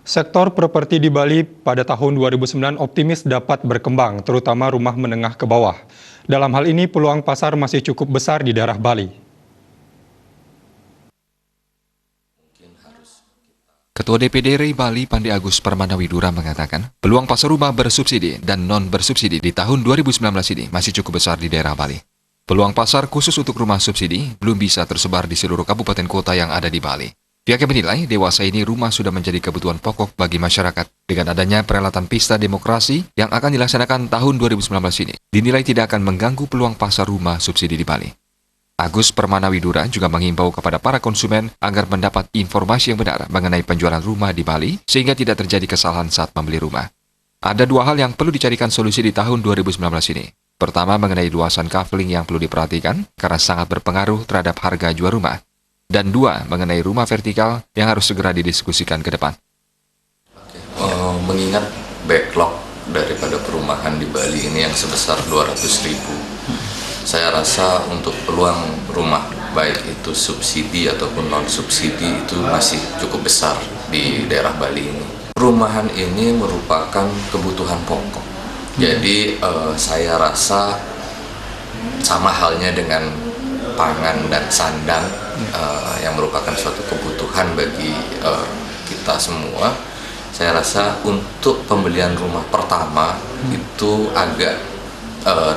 Sektor properti di Bali pada tahun 2009 optimis dapat berkembang, terutama rumah menengah ke bawah. Dalam hal ini, peluang pasar masih cukup besar di daerah Bali. Ketua DPD RI Bali Pandi Agus Permanawidura mengatakan, peluang pasar rumah bersubsidi dan non-bersubsidi di tahun 2019 ini masih cukup besar di daerah Bali. Peluang pasar khusus untuk rumah subsidi belum bisa tersebar di seluruh kabupaten kota yang ada di Bali. Pihaknya menilai dewasa ini rumah sudah menjadi kebutuhan pokok bagi masyarakat. Dengan adanya perhelatan pesta demokrasi yang akan dilaksanakan tahun 2019 ini, dinilai tidak akan mengganggu peluang pasar rumah subsidi di Bali. Agus Permanawidura juga mengimbau kepada para konsumen agar mendapat informasi yang benar mengenai penjualan rumah di Bali sehingga tidak terjadi kesalahan saat membeli rumah. Ada dua hal yang perlu dicarikan solusi di tahun 2019 ini. Pertama, mengenai luasan kaveling yang perlu diperhatikan karena sangat berpengaruh terhadap harga jual rumah. Dan dua, mengenai rumah vertikal yang harus segera didiskusikan ke depan. Mengingat backlog daripada perumahan di Bali ini yang sebesar 200.000, saya rasa untuk peluang rumah baik itu subsidi ataupun non subsidi itu masih cukup besar di daerah Bali ini. Perumahan ini merupakan kebutuhan pokok. Jadi saya rasa sama halnya dengan pangan dan sandang yang merupakan suatu kebutuhan bagi kita semua. Saya rasa untuk pembelian rumah pertama itu agak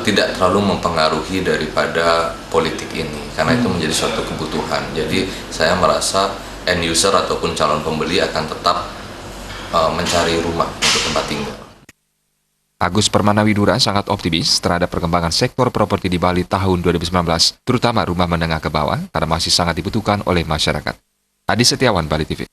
tidak terlalu mempengaruhi daripada politik ini, karena itu menjadi suatu kebutuhan. Jadi saya merasa end user ataupun calon pembeli akan tetap mencari rumah untuk tempat tinggal. Agus Permanawidura sangat optimis terhadap perkembangan sektor properti di Bali tahun 2019, terutama rumah menengah ke bawah, karena masih sangat dibutuhkan oleh masyarakat. Adi Setiawan, Bali TV.